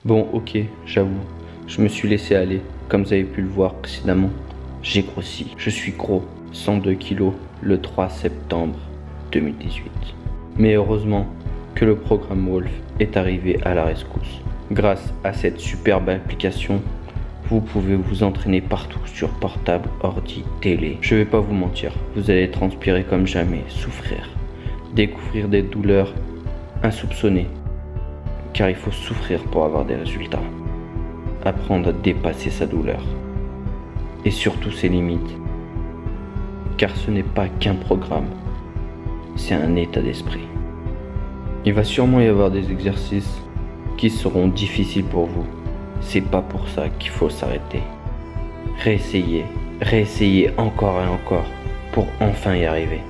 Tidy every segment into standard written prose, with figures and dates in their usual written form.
Bon, ok, j'avoue, je me suis laissé aller. Comme vous avez pu le voir précédemment, j'ai grossi. Je suis gros, 102 kilos le 3 septembre 2018. Mais heureusement que le programme Wolf est arrivé à la rescousse. Grâce à cette superbe application, vous pouvez vous entraîner partout sur portable, ordi, télé. Je vais pas vous mentir, vous allez transpirer comme jamais, souffrir, découvrir des douleurs insoupçonnées. Car il faut souffrir pour avoir des résultats. Apprendre à dépasser sa douleur. Et surtout ses limites. Car ce n'est pas qu'un programme, c'est un état d'esprit. Il va sûrement y avoir des exercices qui seront difficiles pour vous. C'est pas pour ça qu'il faut s'arrêter. Réessayez encore et encore pour enfin y arriver.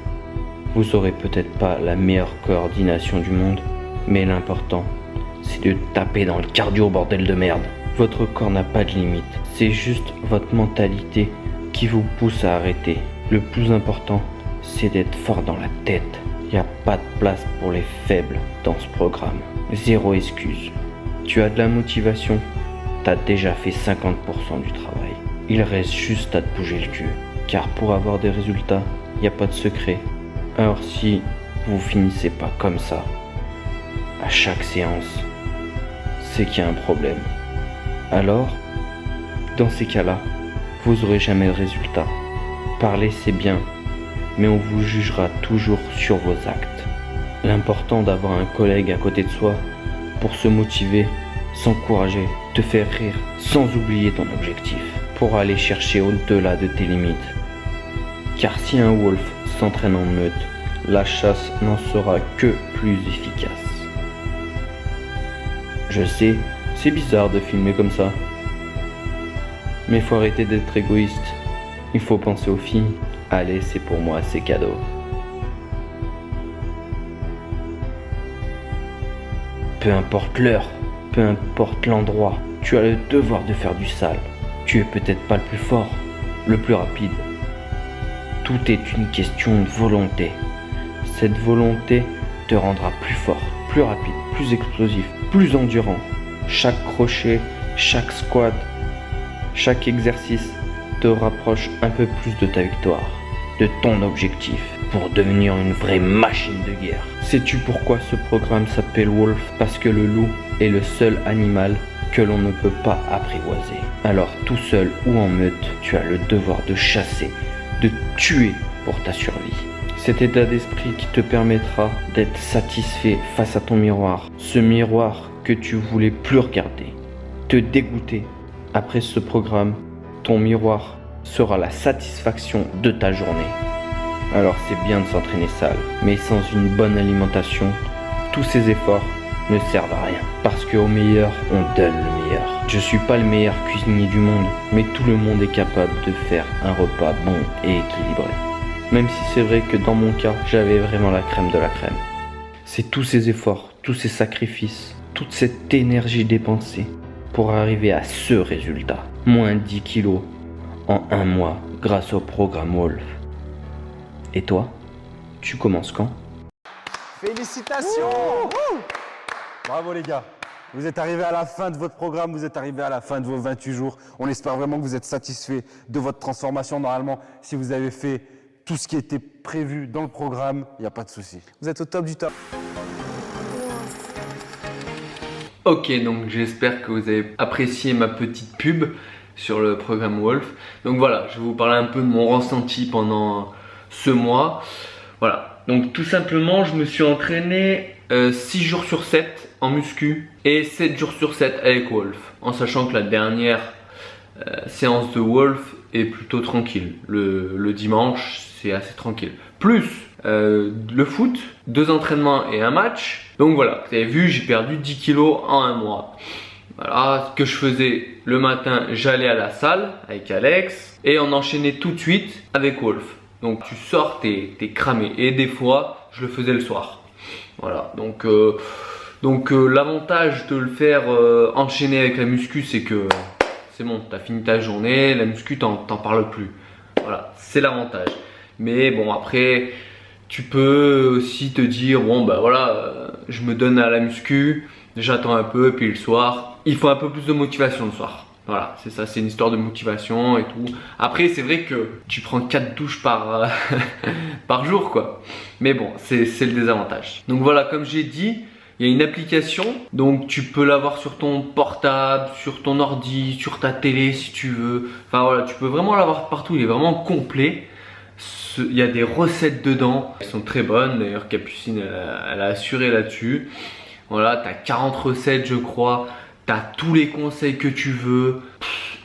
Vous aurez peut-être pas la meilleure coordination du monde, mais l'important, c'est de taper dans le cardio, bordel de merde. Votre corps n'a pas de limite, c'est juste votre mentalité qui vous pousse à arrêter. Le plus important, c'est d'être fort dans la tête. Il n'y a pas de place pour les faibles dans ce programme. Zéro excuse. Tu as de la motivation, t'as déjà fait 50% du travail. Il reste juste à te bouger le cul. Car pour avoir des résultats, il n'y a pas de secret. Alors si vous finissez pas comme ça, à chaque séance, c'est qu'il y a un problème. Alors, dans ces cas-là, vous aurez jamais de résultat. Parler c'est bien, mais on vous jugera toujours sur vos actes. L'important d'avoir un collègue à côté de soi pour se motiver, s'encourager, te faire rire, sans oublier ton objectif, pour aller chercher au-delà de tes limites. Car si un wolf s'entraîne en meute, la chasse n'en sera que plus efficace. Je sais, c'est bizarre de filmer comme ça. Mais faut arrêter d'être égoïste. Il faut penser aux filles. Allez, c'est pour moi, c'est cadeau. Peu importe l'heure, peu importe l'endroit, tu as le devoir de faire du sale. Tu es peut-être pas le plus fort, le plus rapide. Tout est une question de volonté. Cette volonté te rendra plus fort, plus rapide, plus explosif, plus endurant. Chaque crochet, chaque squat, chaque exercice te rapproche un peu plus de ta victoire, de ton objectif, pour devenir une vraie machine de guerre. Sais-tu pourquoi ce programme s'appelle Wolf? Parce que le loup est le seul animal que l'on ne peut pas apprivoiser. Alors tout seul ou en meute, tu as le devoir de chasser, de tuer pour ta survie. Cet état d'esprit qui te permettra d'être satisfait face à ton miroir. Ce miroir que tu voulais plus regarder, te dégoûter. Après ce programme, ton miroir sera la satisfaction de ta journée. Alors c'est bien de s'entraîner sale, mais sans une bonne alimentation, tous ces efforts ne servent à rien. Parce qu'au meilleur, on donne le meilleur. Je suis pas le meilleur cuisinier du monde, mais tout le monde est capable de faire un repas bon et équilibré. Même si c'est vrai que dans mon cas, j'avais vraiment la crème de la crème. C'est tous ces efforts, tous ces sacrifices, toute cette énergie dépensée pour arriver à ce résultat. Moins 10 kilos en un mois grâce au programme Wolf. Et toi, tu commences quand? Félicitations! Bravo les gars. Vous êtes arrivés à la fin de votre programme, vous êtes arrivés à la fin de vos 28 jours. On espère vraiment que vous êtes satisfaits de votre transformation. Normalement, si vous avez fait tout ce qui était prévu dans le programme, il n'y a pas de souci. Vous êtes au top du top. Ok, donc j'espère que vous avez apprécié ma petite pub sur le programme Wolf. Donc voilà, je vais vous parler un peu de mon ressenti pendant ce mois. Voilà, donc tout simplement, je me suis entraîné 6 jours sur 7 en muscu et 7 jours sur 7 avec Wolf. En sachant que la dernière séance de Wolf est plutôt tranquille. Le dimanche, c'est assez tranquille. Plus le foot, 2 entraînements et un match. Donc voilà, vous avez vu, j'ai perdu 10 kilos en un mois. Voilà, ce que je faisais le matin, j'allais à la salle avec Alex et on enchaînait tout de suite avec Wolf. Donc tu sors, t'es cramé. Et des fois, je le faisais le soir. Voilà, donc l'avantage de le faire enchaîner avec la muscu, c'est que c'est bon, t'as fini ta journée, la muscu, t'en parles plus. Voilà, c'est l'avantage. Mais bon, après, tu peux aussi te dire, bon bah voilà, je me donne à la muscu, j'attends un peu, puis le soir, il faut un peu plus de motivation le soir. Voilà, c'est ça, c'est une histoire de motivation et tout. Après, c'est vrai que tu prends 4 douches par, par jour, quoi. Mais bon, c'est le désavantage. Donc voilà, comme j'ai dit, il y a une application. Donc tu peux l'avoir sur ton portable, sur ton ordi, sur ta télé si tu veux. Enfin voilà, tu peux vraiment l'avoir partout. Il est vraiment complet. Il y a des recettes dedans. Elles sont très bonnes. D'ailleurs, Capucine, elle a assuré là-dessus. Voilà, tu as 40 recettes, je crois. T'as tous les conseils que tu veux.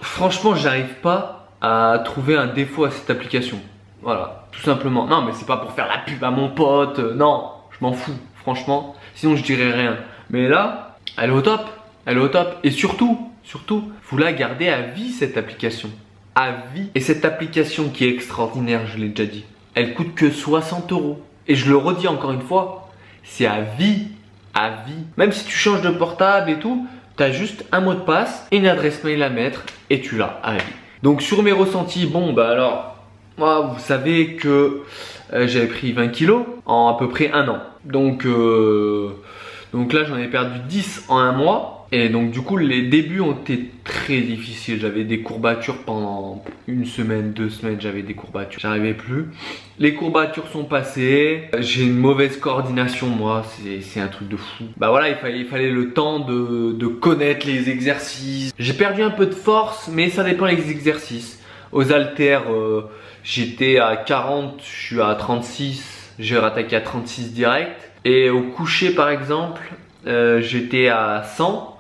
Franchement, j'arrive pas à trouver un défaut à cette application. Voilà, tout simplement. Non, mais c'est pas pour faire la pub à mon pote. Non, je m'en fous, franchement. Sinon, je dirais rien. Mais là, elle est au top. Elle est au top. Et surtout, vous la gardez à vie, cette application. À vie. Et cette application qui est extraordinaire, je l'ai déjà dit, elle coûte que 60 €. Et je le redis encore une fois, c'est à vie. À vie. Même si tu changes de portable et tout, tu as juste un mot de passe et une adresse mail à mettre et tu l'as à vie. Donc sur mes ressentis, bon bah alors, moi vous savez que j'avais pris 20 kilos en à peu près un an. Donc là j'en ai perdu 10 en un mois. Et donc du coup les débuts ont été très difficiles. J'avais des courbatures pendant une semaine, 2 semaines, j'avais des courbatures. J'arrivais plus. Les courbatures sont passées. J'ai une mauvaise coordination moi, c'est un truc de fou. Bah voilà, il fallait le temps de connaître les exercices. J'ai perdu un peu de force, mais ça dépend des exercices. Aux haltères, j'étais à 40, je suis à 36. J'ai rattaqué à 36 direct. Et au coucher par exemple, j'étais à 100.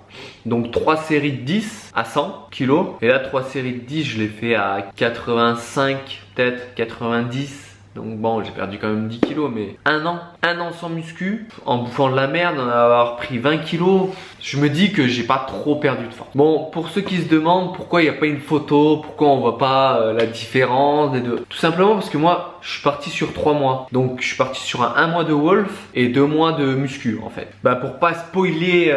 Donc 3 séries de 10 à 100 kilos. Et là 3 séries de 10 je l'ai fait à 85, peut-être 90. Donc bon, j'ai perdu quand même 10 kilos. Mais un an sans muscu, en bouffant de la merde, en avoir pris 20 kilos, je me dis que j'ai pas trop perdu de force. Bon, pour ceux qui se demandent pourquoi il n'y a pas une photo, pourquoi on voit pas la différence des deux, tout simplement parce que moi je suis parti sur 3 mois. Donc je suis parti sur un mois de Wolf et 2 mois de muscu en fait. Bah pour pas spoiler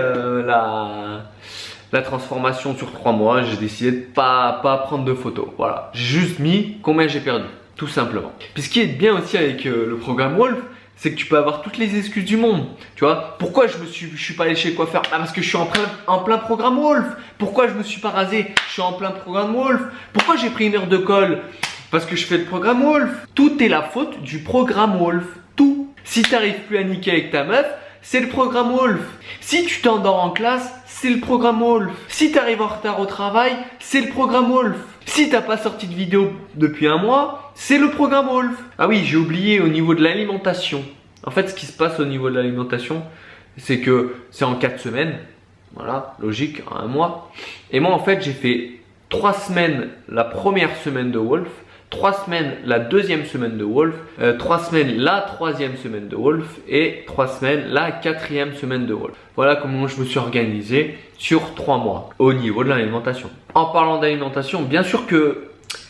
la transformation sur 3 mois, j'ai décidé de pas prendre de photos. Voilà, j'ai juste mis combien j'ai perdu, tout simplement. Puis ce qui est bien aussi avec le programme Wolf, c'est que tu peux avoir toutes les excuses du monde. Tu vois, pourquoi je suis pas allé chez le coiffeur? Ah, parce que je suis en plein programme Wolf. Pourquoi je me suis pas rasé? Je suis en plein programme Wolf. Pourquoi j'ai pris une heure de colle? Parce que je fais le programme Wolf. Tout est la faute du programme Wolf. Tout. Si tu n'arrives plus à niquer avec ta meuf, c'est le programme Wolf. Si tu t'endors en classe, c'est le programme Wolf. Si tu arrives en retard au travail, c'est le programme Wolf. Si t'as pas sorti de vidéo depuis un mois, c'est le programme Wolf. Ah oui, j'ai oublié au niveau de l'alimentation. En fait, ce qui se passe au niveau de l'alimentation, c'est que c'est en 4 semaines. Voilà, logique, en un mois. Et moi, en fait, j'ai fait 3 semaines la première semaine de Wolf, 3 semaines la deuxième semaine de Wolf, 3 semaines la troisième semaine de Wolf et 3 semaines la quatrième semaine de Wolf. Voilà comment je me suis organisé sur 3 mois au niveau de l'alimentation. En parlant d'alimentation, bien sûr que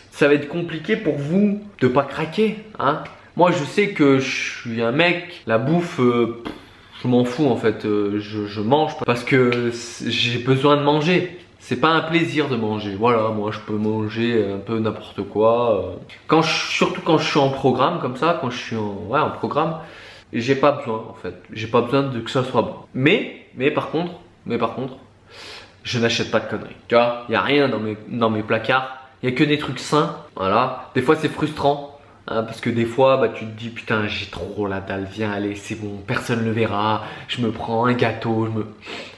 ça va être compliqué pour vous de pas craquer, hein. Moi je sais que je suis un mec, la bouffe, je m'en fous en fait, je mange parce que j'ai besoin de manger. C'est pas un plaisir de manger. Voilà, moi je peux manger un peu n'importe quoi. Surtout quand je suis en programme comme ça, quand je suis en programme, j'ai pas besoin en fait. J'ai pas besoin de que ça soit bon. Mais par contre, je n'achète pas de conneries. Tu vois, il y a rien dans mes placards. Il y a que des trucs sains. Voilà. Des fois c'est frustrant. Hein, parce que des fois bah, tu te dis putain j'ai trop la dalle, viens allez c'est bon, personne ne le verra, je me prends un gâteau,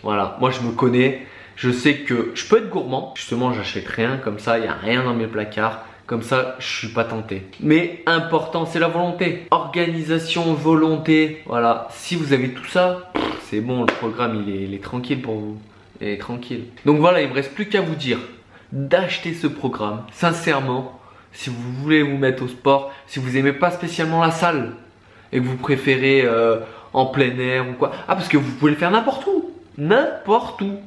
voilà, moi je me connais, je sais que je peux être gourmand, justement j'achète rien comme ça, il n'y a rien dans mes placards, comme ça je suis pas tenté. Mais important c'est la volonté, organisation, volonté, voilà, si vous avez tout ça, c'est bon, le programme il est tranquille pour vous, il est tranquille. Donc voilà, il ne me reste plus qu'à vous dire d'acheter ce programme, sincèrement. Si vous voulez vous mettre au sport, si vous n'aimez pas spécialement la salle et que vous préférez en plein air ou quoi. Ah, parce que vous pouvez le faire n'importe où. N'importe où.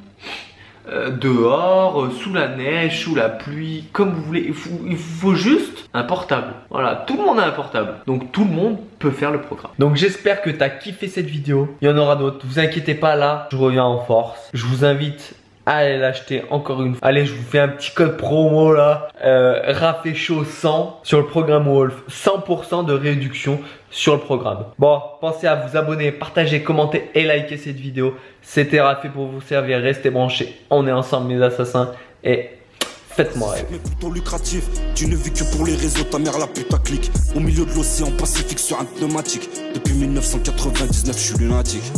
Dehors, sous la neige, sous la pluie, comme vous voulez. Il faut juste un portable. Voilà, tout le monde a un portable. Donc tout le monde peut faire le programme. Donc j'espère que tu as kiffé cette vidéo. Il y en aura d'autres. Vous inquiétez pas, là, je reviens en force. Je vous invite Allez l'acheter encore une fois. Allez, je vous fais un petit code promo là. Rafé chaud 100 sur le programme Wolf. 100% de réduction sur le programme. Bon, pensez à vous abonner, partager, commenter et liker cette vidéo. C'était Rafé pour vous servir. Restez branchés. On est ensemble mes assassins. Et faites-moi rêver. Mais plutôt lucratif, tu ne vis que pour les réseaux, ta mère la putaclic. Au milieu de l'océan Pacifique sur un pneumatique. Depuis 1999, je suis lunatique.